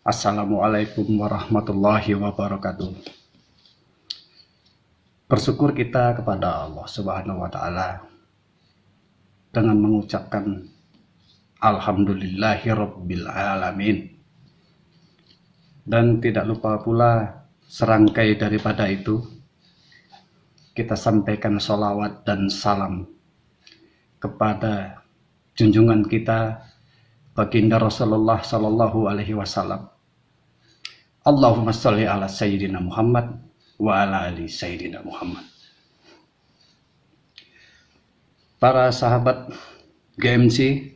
Assalamualaikum warahmatullahi wabarakatuh. Bersyukur kita kepada Allah Subhanahu wa Ta'ala dengan mengucapkan Alhamdulillahirabbil alamin. Dan tidak lupa pula serangkai daripada itu kita sampaikan sholawat dan salam kepada junjungan kita baginda Rasulullah Sallallahu Alaihi Wasallam. Allahumma sholli ala Sayyidina Muhammad wa ala ali Sayyidina Muhammad. Para sahabat GMC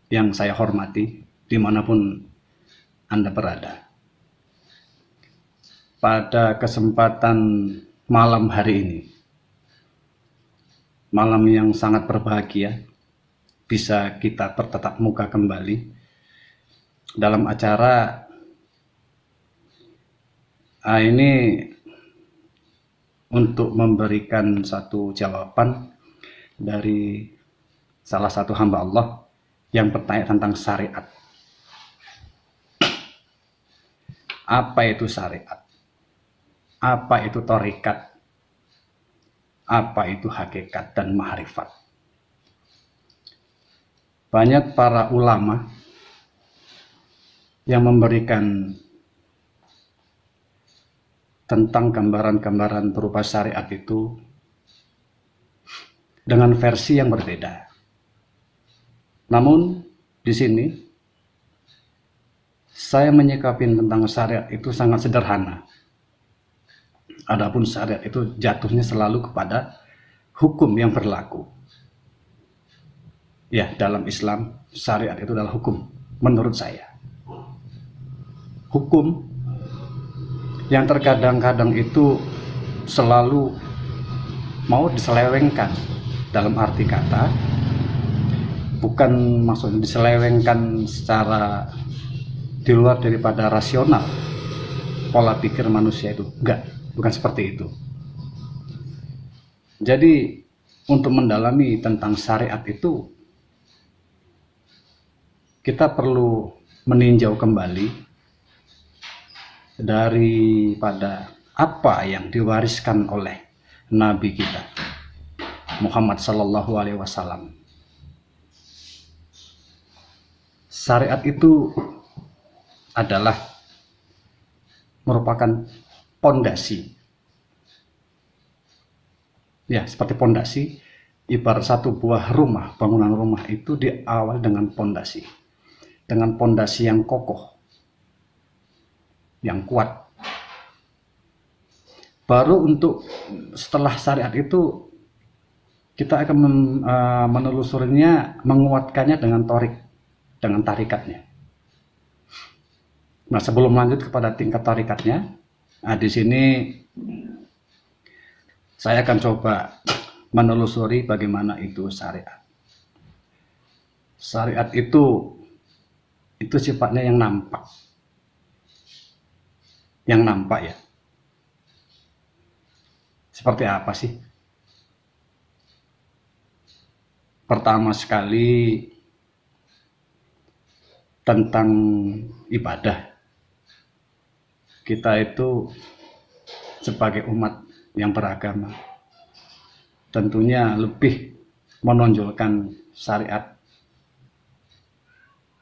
yang saya hormati dimanapun Anda berada, pada kesempatan malam hari ini, malam yang sangat berbahagia, bisa kita bertatap muka kembali dalam acara ini untuk memberikan satu jawaban dari salah satu hamba Allah yang bertanya tentang syariat. Apa itu syariat? Apa itu thariqat? Apa itu hakikat dan ma'rifat? Banyak para ulama yang memberikan tentang gambaran-gambaran berupa syariat itu dengan versi yang berbeda. Namun di sini saya menyikapi tentang syariat itu sangat sederhana. Adapun syariat itu jatuhnya selalu kepada hukum yang berlaku. Ya, dalam Islam syariat itu adalah hukum menurut saya. Hukum yang terkadang-kadang itu selalu mau diselewengkan dalam arti kata, bukan maksudnya diselewengkan secara di luar daripada rasional pola pikir manusia itu, enggak, bukan seperti itu. Jadi untuk mendalami tentang syariat itu kita perlu meninjau kembali daripada apa yang diwariskan oleh Nabi kita Muhammad Sallallahu Alaihi Wasallam. Syariat itu adalah merupakan pondasi. Ya, seperti pondasi, ibarat satu buah rumah, bangunan rumah itu diawali dengan pondasi. Dengan pondasi yang kokoh, yang kuat. Baru untuk setelah syariat itu kita akan menelusurinya, menguatkannya dengan dengan tarikatnya. Nah, sebelum lanjut kepada tingkat tarikatnya, di sini saya akan coba menelusuri bagaimana itu syariat. Syariat itu sifatnya yang nampak. Yang nampak ya. Seperti apa sih? Pertama sekali tentang ibadah. Kita itu sebagai umat yang beragama tentunya lebih menonjolkan syariat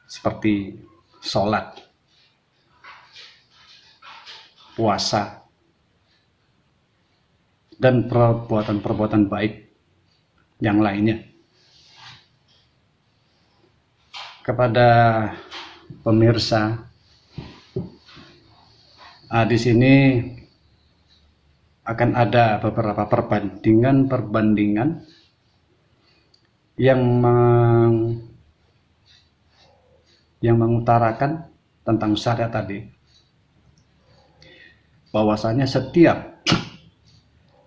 seperti sholat, puasa, dan perbuatan-perbuatan baik yang lainnya. Kepada pemirsa, di sini akan ada beberapa perbandingan yang mengutarakan tentang syariat tadi, bahwasanya setiap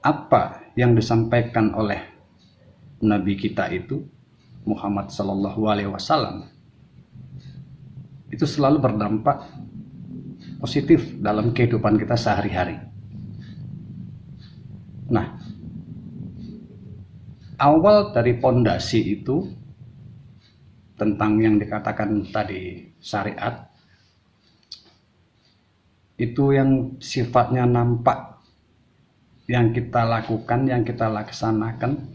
apa yang disampaikan oleh Nabi kita itu Muhammad Sallallahu Alaihi Wasallam itu selalu berdampak positif dalam kehidupan kita sehari-hari. Nah, awal dari pondasi itu tentang yang dikatakan tadi syariat, itu yang sifatnya nampak, yang kita lakukan, yang kita laksanakan,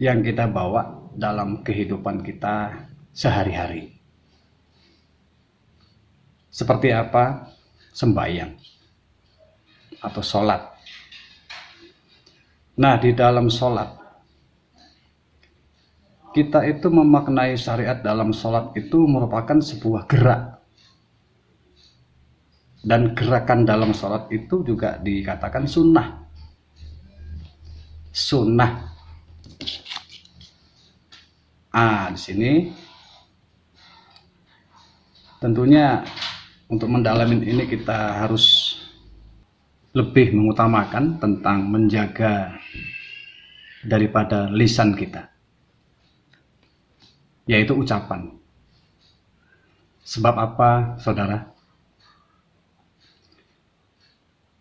yang kita bawa dalam kehidupan kita sehari-hari. Seperti apa? Sembahyang atau sholat. Nah, di dalam sholat, kita itu memaknai syariat dalam sholat itu merupakan sebuah gerak. Dan gerakan dalam sholat itu juga dikatakan sunnah. Sunnah. Di sini tentunya untuk mendalamin ini kita harus lebih mengutamakan tentang menjaga daripada lisan kita, yaitu ucapan. Sebab apa, saudara?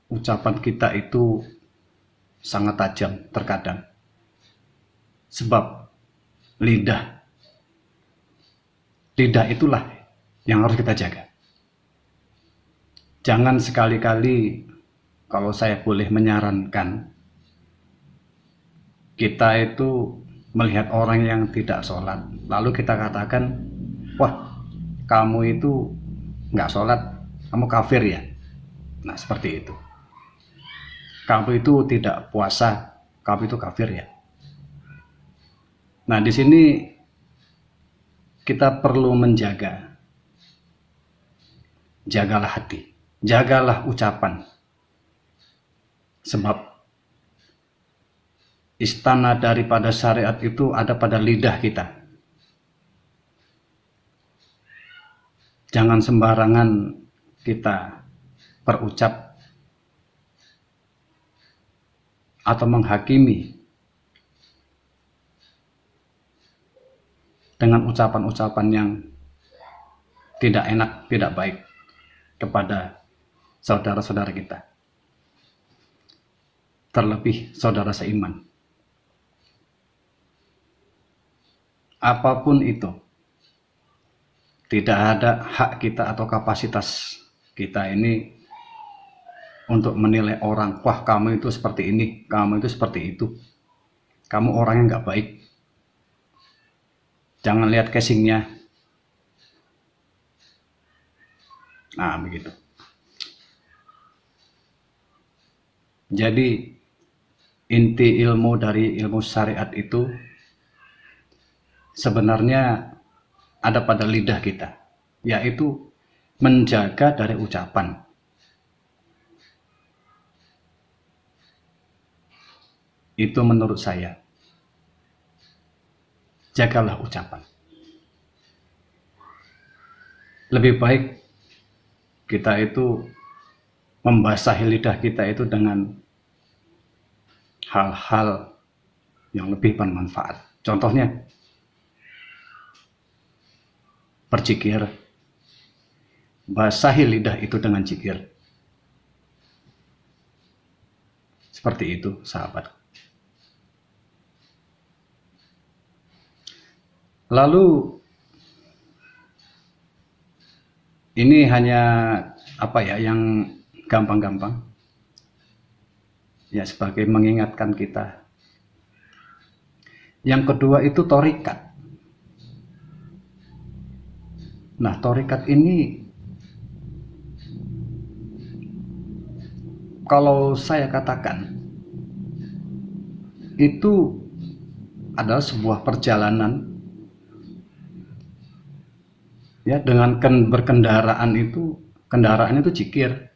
Ucapan kita itu sangat tajam terkadang. Sebab lidah itulah yang harus kita jaga. Jangan sekali-kali, kalau saya boleh menyarankan, kita itu melihat orang yang tidak sholat, lalu kita katakan, wah, kamu itu nggak sholat, kamu kafir ya. Nah, seperti itu. Kamu itu tidak puasa, kamu itu kafir ya. Nah, di sini kita perlu menjaga. Jagalah hati, jagalah ucapan. Sebab istana daripada syariat itu ada pada lidah kita. Jangan sembarangan kita berucap atau menghakimi dengan ucapan-ucapan yang tidak enak, tidak baik kepada saudara-saudara kita, terlebih saudara seiman. Apapun itu, tidak ada hak kita atau kapasitas kita ini untuk menilai orang, wah kamu itu seperti ini, kamu itu seperti itu, kamu orang yang nggak baik. Jangan lihat casingnya. Nah, begitu. Jadi inti ilmu dari ilmu syariat itu sebenarnya ada pada lidah kita, yaitu menjaga dari ucapan. Itu menurut saya. Jagalah ucapan. Lebih baik kita itu membasahi lidah kita itu dengan hal-hal yang lebih bermanfaat. Contohnya, berzikir. Basahi lidah itu dengan zikir. Seperti itu, sahabat. Lalu ini hanya yang gampang-gampang ya, sebagai mengingatkan kita. Yang kedua itu thariqat. Nah, thariqat ini kalau saya katakan itu adalah sebuah perjalanan ya, dengan berkendaraan itu, kendaraan itu zikir,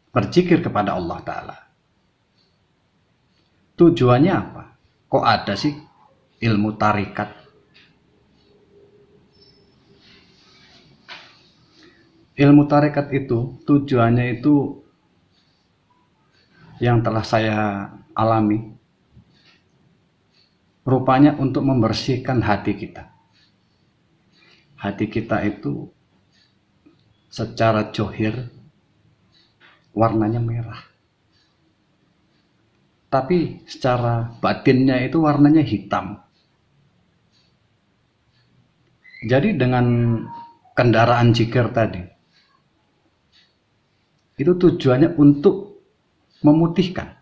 berzikir kepada Allah Ta'ala. Tujuannya apa? Kok ada sih ilmu tarikat? Ilmu tarikat itu tujuannya itu yang telah saya alami, rupanya untuk membersihkan hati kita. Hati kita itu secara johir warnanya merah, tapi secara batinnya itu warnanya hitam. Jadi dengan kendaraan zikir tadi, itu tujuannya untuk memutihkan.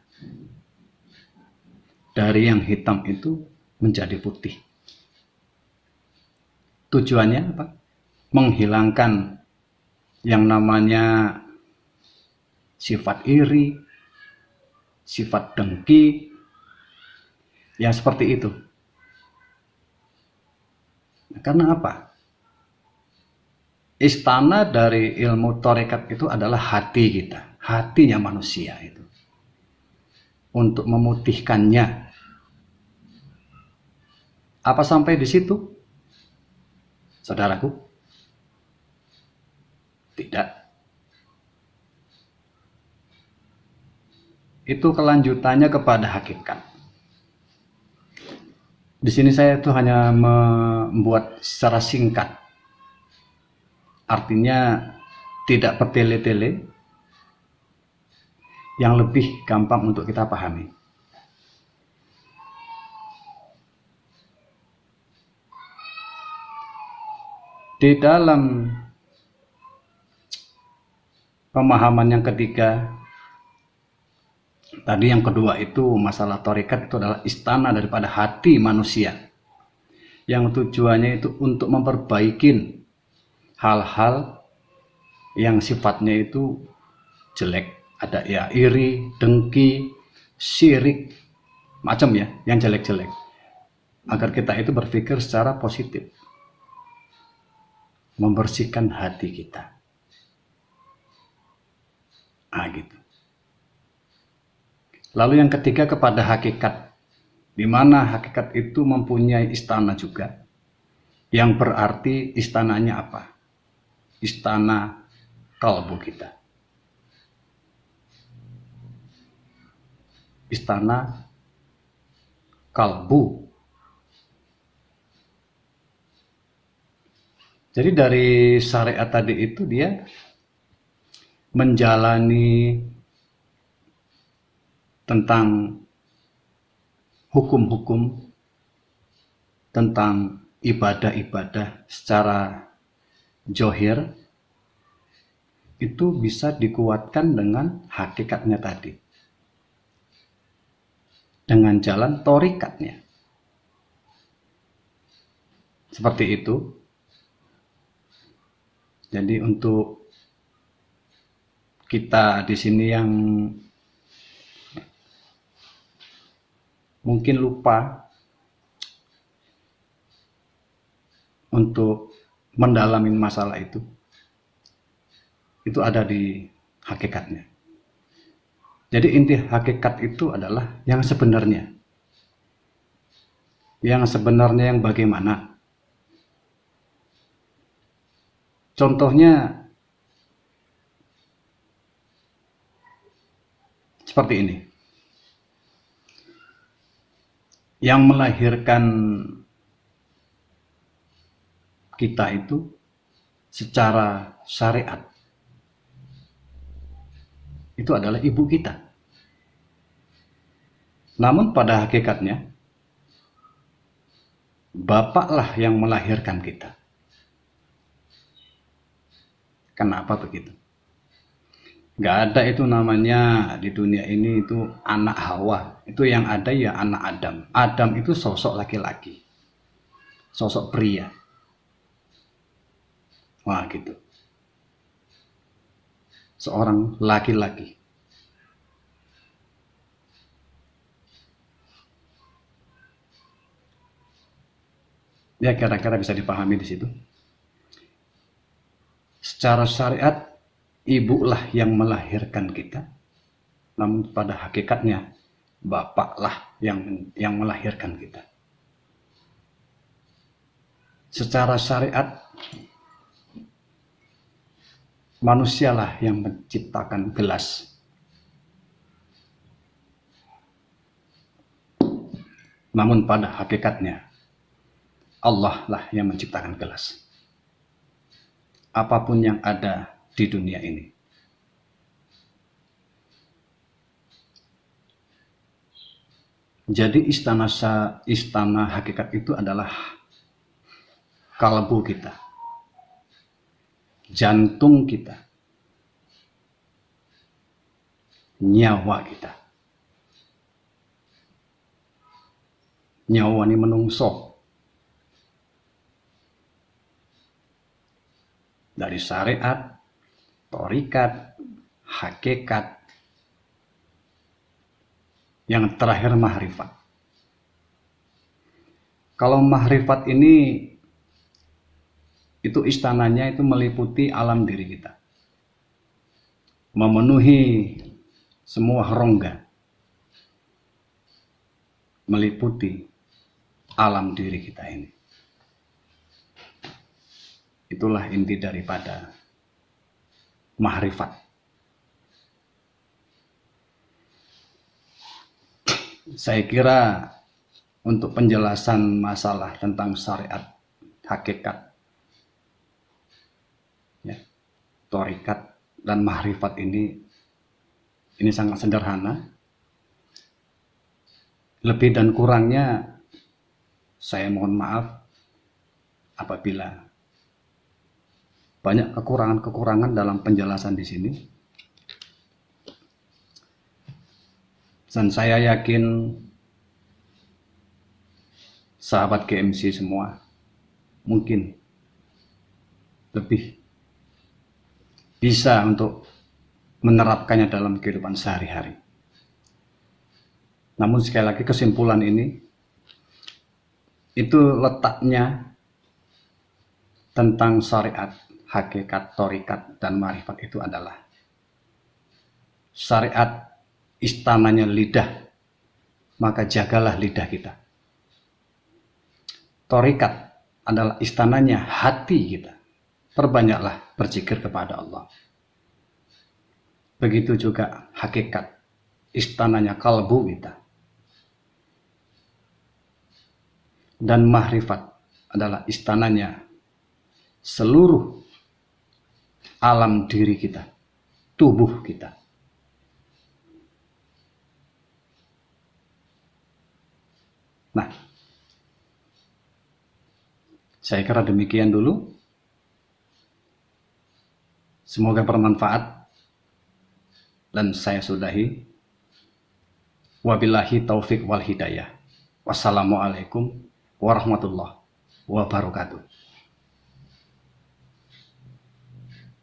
Dari yang hitam itu menjadi putih. Tujuannya apa? Menghilangkan yang namanya sifat iri, sifat dengki, yang seperti itu. Karena apa? Istana dari ilmu tarekat itu adalah hati kita, hatinya manusia itu. Untuk memutihkannya. Apa sampai di situ? Saudaraku? Tidak. Itu kelanjutannya kepada hakikat. Di sini saya itu hanya membuat secara singkat. Artinya tidak bertele-tele, yang lebih gampang untuk kita pahami. Di dalam pemahaman yang ketiga, tadi yang kedua itu masalah tarekat itu adalah istana daripada hati manusia, yang tujuannya itu untuk memperbaiki hal-hal yang sifatnya itu jelek, ada ya iri, dengki, syirik, macam ya, yang jelek-jelek, agar kita itu berpikir secara positif, membersihkan hati kita. Gitu. Lalu yang ketiga kepada hakikat, di mana hakikat itu mempunyai istana juga, yang berarti istananya apa? Istana kalbu kita. Istana kalbu. Jadi dari syariat tadi itu dia menjalani tentang hukum-hukum, tentang ibadah-ibadah secara zohir, itu bisa dikuatkan dengan hakikatnya tadi, dengan jalan torikatnya. Seperti itu. Jadi untuk kita di sini yang mungkin lupa untuk mendalami masalah itu ada di hakikatnya. Jadi inti hakikat itu adalah yang sebenarnya. Yang sebenarnya yang bagaimana? Contohnya seperti ini. Yang melahirkan kita itu secara syariat itu adalah ibu kita. Namun pada hakikatnya bapaklah yang melahirkan kita. Kenapa begitu? Gak ada itu namanya di dunia ini itu anak Hawa. Itu yang ada ya anak Adam. Adam itu sosok laki-laki, sosok pria. Wah gitu. Seorang laki-laki. Ya kira-kira bisa dipahami di situ. Secara syariat ibulah yang melahirkan kita, namun pada hakikatnya bapaklah yang melahirkan kita. Secara syariat manusialah yang menciptakan gelas, namun pada hakikatnya Allah lah yang menciptakan gelas. Apapun yang ada di dunia ini. Jadi istana hakikat itu adalah kalbu kita, jantung kita, nyawa kita. Nyawa ini menungso. Dari syariat, thariqat, hakikat, yang terakhir mahrifat. Kalau mahrifat ini, itu istananya itu meliputi alam diri kita. Memenuhi semua rongga. Meliputi alam diri kita ini. Itulah inti daripada mahrifat. Saya kira untuk penjelasan masalah tentang syariat, hakikat, ya, thariqat dan mahrifat ini sangat sederhana. Lebih dan kurangnya saya mohon maaf apabila banyak kekurangan-kekurangan dalam penjelasan di sini. Dan saya yakin sahabat GMC semua mungkin lebih bisa untuk menerapkannya dalam kehidupan sehari-hari. Namun sekali lagi kesimpulan ini, itu letaknya tentang syariat, hakikat, thariqat, dan marifat itu adalah syariat istananya lidah, maka jagalah lidah kita. Thariqat adalah istananya hati kita, perbanyaklah berzikir kepada Allah. Begitu juga hakikat, istananya kalbu kita. Dan mahrifat adalah istananya seluruh alam diri kita, tubuh kita. Nah, saya kira demikian dulu. Semoga bermanfaat. Dan saya sudahi. Wabillahi taufik wal hidayah. Wassalamualaikum warahmatullahi wabarakatuh.